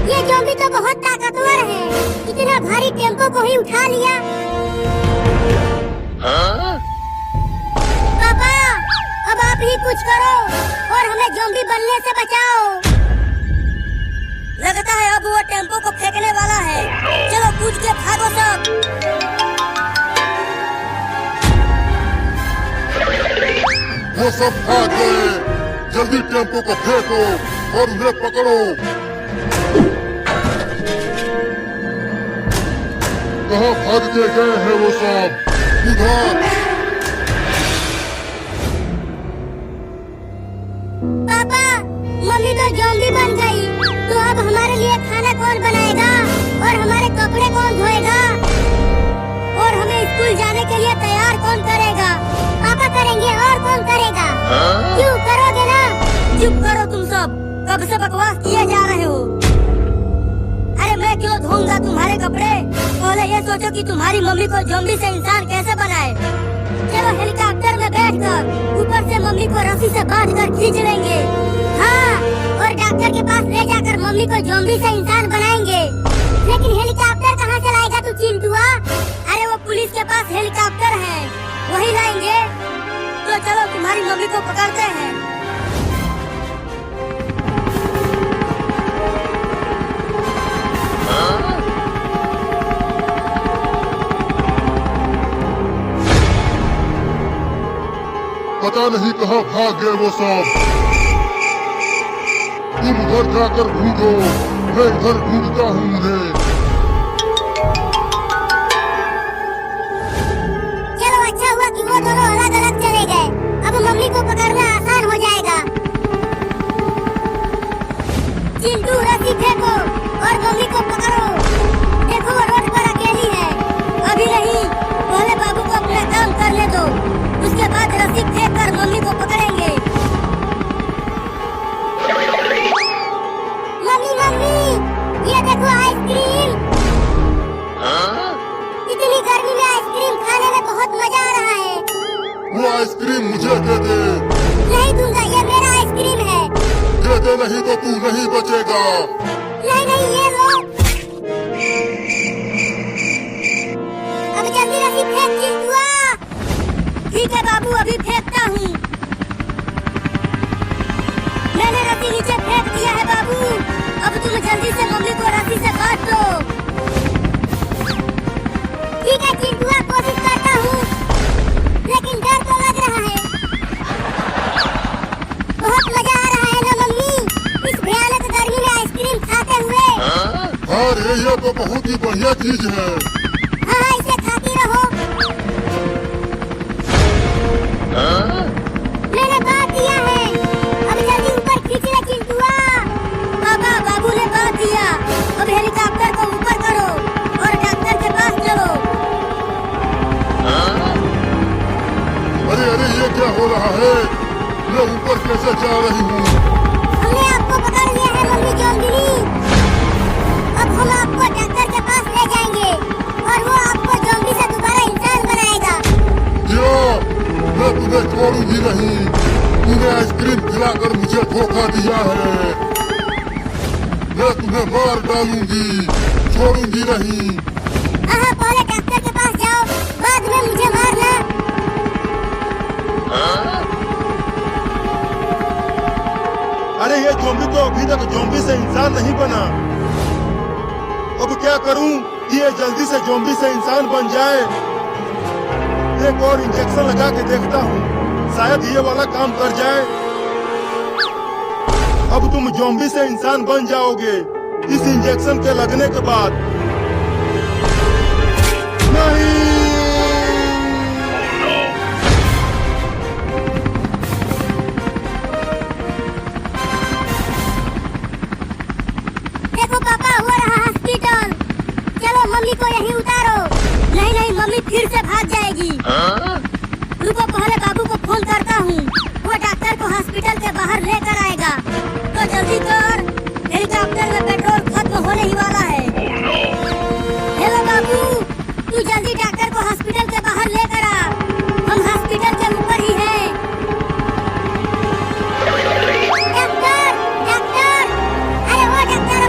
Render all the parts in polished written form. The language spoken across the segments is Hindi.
ये ज़ॉम्बी तो बहुत ताकतवर है, इतना भारी टेम्पो को ही उठा लिया। पापा, अब आप ही कुछ करो और हमें ज़ॉम्बी बनने से बचाओ। लगता है अब वो टेम्पो को फेंकने वाला है। चलो कूद के भागो सब। वो सब भाग गए। जल्दी टेम्पो को फेंको और उन्हें पकड़ो। कहाँ भाग के गए हैं वो सब? उधर। पापा, मम्मी तो ज़ॉम्बी बन गई, तो अब हमारे लिए खाना कौन बनाएगा और हमारे कपड़े कौन धोएगा और हमें स्कूल जाने के लिए तैयार कौन करेगा? पापा करेंगे और कौन करेगा? क्यों करोगे ना? चुप करो तुम सब, कब से बकवास किए जा रहे हो। अरे मैं क्यों धोऊंगा तुम्हारे कपड़े? पहले ये सोचो कि तुम्हारी मम्मी को ज़ॉम्बी से इंसान कैसे बनाए। चलो हेलीकॉप्टर में बैठकर ऊपर से मम्मी को रस्सी से बांधकर खींच लेंगे। हाँ, और डॉक्टर के पास ले जाकर मम्मी को ज़ॉम्बी से इंसान बनाएंगे। लेकिन हेलीकॉप्टर कहाँ से लाएगा तू चिंटुआ? अरे वो पुलिस के पास हेलीकॉप्टर है, वही लाएंगे। तो चलो तुम्हारी मम्मी को पकड़ते हैं। पता नहीं कहाँ भाग गए वो सब। तुम उधर जाकर ढूंढो, मैं इधर ढूंढता हूँ उन्हें। चलो अच्छा हुआ कि वो दोनों अलग अलग चले गए। अब मम्मी को पकड़ना आसान हो जाएगा। चिंटू रस्सी फेंको और मम्मी को पकड़ो। देखो वो रोड पर अकेली है। अभी नहीं, पहले बाबू को अपना काम करने दो, उसके बाद रस्सी फेंक कर मम्मी को पकड़ेंगे। मम्मी मम्मी, ये देखो आइसक्रीम। इतनी गर्मी में आइसक्रीम खाने में बहुत मजा आ रहा है। वो आइसक्रीम मुझे दे दे। नहीं दूंगा, ये मेरा आइसक्रीम है। दे दे, नहीं तो तू नहीं बचेगा। नहीं नहीं, ये लो। अब जल्दी रस्सी फेंक चिंटुआ। ठीक है बाबू, अभी फेंकता हूँ। मैंने रस्सी नीचे फेंक दिया है बाबू। अब तुम जल्दी से मम्मी को रस्सी से काट दो। ठीक है चिंटुआ, कोशिश करता हूँ, लेकिन डर तो लग रहा है। बहुत मजा आ रहा है ना मम्मी, इस भयानक गर्मी में आइसक्रीम खाते हुए। अरे ये तो बहुत ही बढ़िया चीज है। हाँ, इसे खाती रहो। मैंने बांध दिया है, अब जल्दी ऊपर खींच ले चिंटुआ। पापा, बाबू ने बांध दिया। अब हेलीकॉप्टर को ऊपर करो और डॉक्टर के पास चलो। अरे अरे, ये क्या हो रहा है? मैं ऊपर कैसे जा रही हूँ? हमने आपको पकड़ लिया है मम्मी ज़ॉम्बी। अब हम आपको डॉक्टर के पास ले जाएंगे और वो आपको ज़ॉम्बी से दोबारा इंसान बनाएगा। क्या? मैं तुम्हें छोड़ूंगी नहीं। तूने आइसक्रीम खिलाकर मुझे धोखा दिया है। मैं तुम्हें मार डालूंगी, छोड़ूंगी नहीं। पहले डॉक्टर के पास जाओ, बाद में मुझे मारना। अरे ये ज़ॉम्बी तो अभी तक ज़ॉम्बी से इंसान नहीं बना। अब क्या करूं कि ये जल्दी से ज़ॉम्बी से इंसान बन जाए। एक और इंजेक्शन लगा के देखता हूं, शायद ये वाला काम कर जाए। अब तुम ज़ॉम्बी से इंसान बन जाओगे इस इंजेक्शन के लगने के बाद। नहीं, देखो पापा, हो रहा हॉस्पिटल। चलो मम्मी को यहीं उतारो। नहीं नहीं, मम्मी फिर से भाग जाएगी। रुको, पहले बाबू को फोन करता हूँ, वो डॉक्टर को हॉस्पिटल के बाहर लेकर आएगा। तो जल्दी कर, हेलीकॉप्टर में पेट्रोल खत्म होने ही वाला है। हेलो बाबू, तू जल्दी डॉक्टर को हॉस्पिटल के बाहर लेकर आ। हम हॉस्पिटल के ऊपर ही हैं। डॉक्टर, डॉक्टर, अरे वो डॉक्टर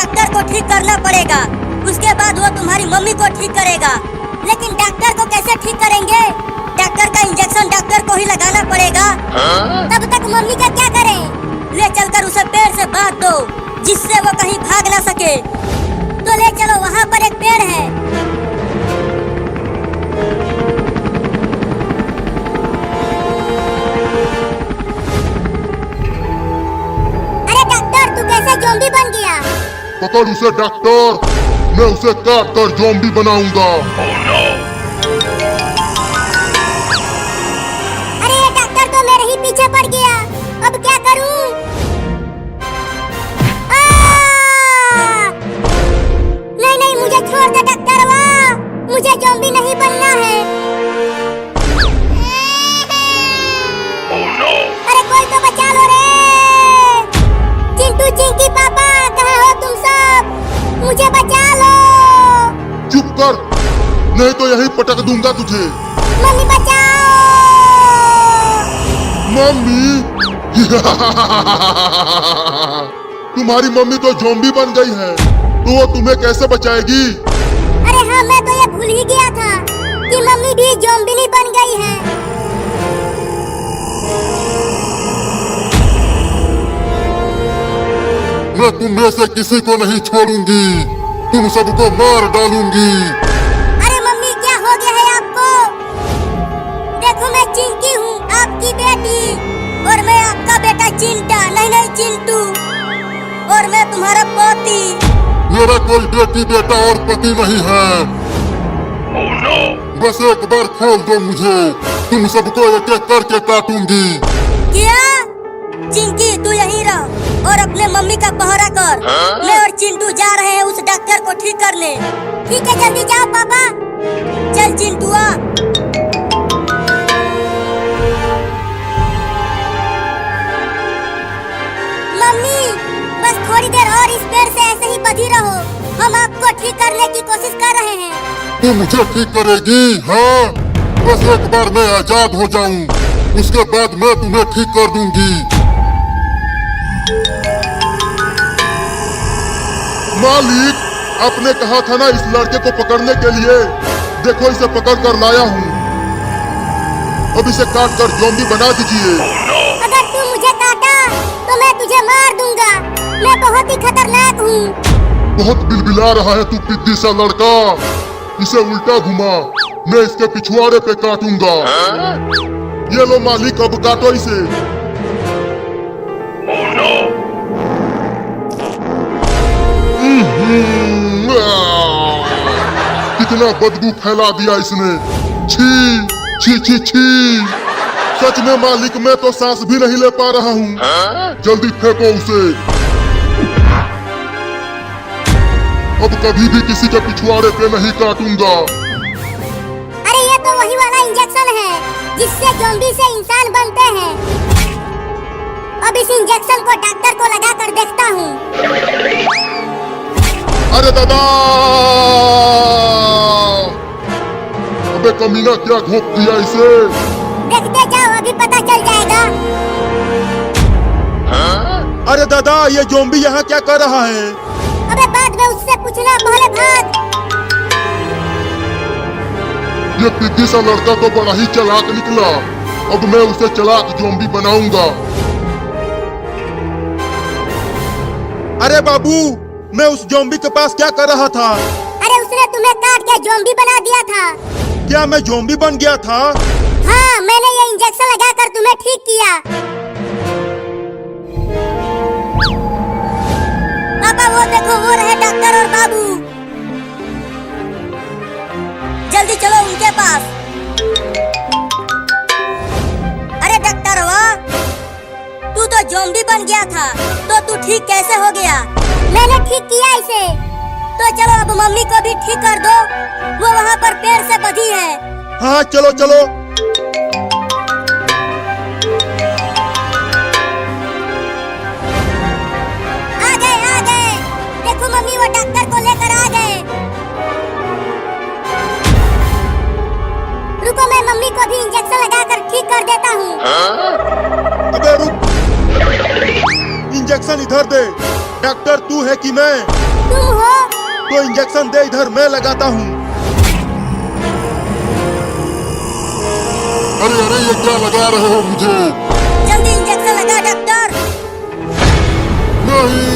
डॉक्टर को ठीक करना पड़ेगा, उसके बाद वो तुम्हारी मम्मी को ठीक करेगा। लेकिन डॉक्टर को कैसे ठीक करेंगे? डॉक्टर का इंजेक्शन डॉक्टर को ही लगाना पड़ेगा। तब तक मम्मी का क्या करें? ले चलकर उसे पेड़ से बांध दो, जिससे वो कहीं भाग ना सके। तो ले चलो, वहाँ पर एक पेड़ है। अरे डॉक्टर, तू कैसे ज़ॉम्बी बन गया? पकड़ उसे डॉक्टर, मैं उसे काट कर ज़ॉम्बी बनाऊंगा। अरे ये डॉक्टर तो मेरे ही पीछे पड़ गया, अब क्या करूं? नहीं नहीं, मुझे छोड़ दे डॉक्टर, वाह, मुझे ज़ॉम्बी नहीं बनना है। अरे कोई तो बचा लो रे! चिंटू, चिंकी पापा, कहाँ हो तुम सब? मुझे बचा लो! चुप कर, नहीं तो यहीं पटक दूंगा तुझे। मम्मी बचाओ! मम्मी तुम्हारी मम्मी तो ज़ॉम्बी बन गई है, तो वो तुम्हें कैसे बचाएगी? अरे हाँ, मैं तो ये भूल ही गया था कि मम्मी भी ज़ॉम्बी बन गई है। मैं तुम में से किसी को नहीं छोड़ूंगी, तुम सबको मार डालूंगी। अरे मम्मी, क्या हो गया है आपको? देखो, मैं चिंकी हूँ, आपकी बेटी, और मैं आपका बेटा चिंटा, नहीं चिंटू, और मैं तुम्हारा पोती। मेरा कोई बेटी बेटा और पति नहीं है। बस एक बार खोल दो मुझे, तुम सबको एक एक करके काटूंगी। क्या? चिंकी, तू यहीं रह और अपने मम्मी का पहरा कर। मैं और चिंटू जा रहे हैं उस डॉक्टर को ठीक करने। ठीक है, जल्दी जाओ पापा। चल चिंटुआ। मम्मी, बस थोड़ी देर और इस पेड़ से ऐसे ही बंधी रहो, हम आपको ठीक करने की कोशिश कर रहे हैं। तू मुझे ठीक करेगी? हाँ, बस एक बार मैं आजाद हो जाऊं, उसके बाद मैं तुम्हें ठीक कर दूंगी। मालिक, आपने कहा था ना इस लड़के को पकड़ने के लिए, देखो इसे पकड़ कर लाया हूँ। अब इसे काट कर ज़ॉम्बी बना दीजिए। अगर तू मुझे काटा तो मैं तुझे मार दूंगा, मैं बहुत ही खतरनाक हूँ। बहुत बिलबिला रहा है तू पिद्दी सा लड़का, इसे उल्टा घुमा, मैं इसके पिछवाड़े पे काटूंगा। ये लो मालिक, अब काटो इसे। कितना बदबू फैला दिया इसने, छी छी छी छी। सच में मालिक, मैं तो सांस भी नहीं ले पा रहा हूँ। जल्दी फेंको उसे। अब कभी भी किसी के पिछवाड़े पे नहीं काटूंगा। अरे ये तो वही वाला इंजेक्शन है जिससे ज़ॉम्बी से इंसान बनते हैं। अब इस इंजेक्शन को डॉक्टर को लगा कर देखता हूँ। अरे दादा! अबे कमीना, क्या घोंप दिया इसे? देखते जाओ, अभी पता चल जाएगा। अरे दादा, ये ज़ॉम्बी यहाँ क्या कर रहा है? अबे बाद में उससे पूछना, पहले भाग। ये पिद्दी सा लड़का तो बड़ा ही चालाक निकला, अब मैं उसे चालाक ज़ॉम्बी बनाऊंगा। अरे बाबू, मैं उस ज़ॉम्बी के पास क्या कर रहा था? अरे उसने तुम्हें काट के ज़ॉम्बी बना दिया था। क्या मैं ज़ॉम्बी बन गया था? हाँ, मैंने ये इंजेक्शन लगाकर तुम्हें ठीक किया। पापा, वो देखो, वो रहे डॉक्टर और बाबू। जल्दी चलो उनके पास। अरे डॉक्टर, वाह, तू तो ज़ॉम्बी बन गया था, तो तू ठीक कैसे हो गया? मैंने ठीक किया इसे। तो चलो अब मम्मी को भी ठीक कर दो, वो वहाँ पर पेड़ से बंधी है। हाँ, चलो चलो। आ गए। देखो मम्मी, वो डॉक्टर को लेकर आ गए। रुको, मैं मम्मी को भी इंजेक्शन लगाकर ठीक कर देता हूँ। अबे रुक, इंजेक्शन इधर दे। डॉक्टर तू है कि मैं? तुम हो? तो इंजेक्शन दे, इधर मैं लगाता हूँ। अरे अरे ये क्या लगा रहे हो मुझे? जल्दी इंजेक्शन लगा डॉक्टर। नहीं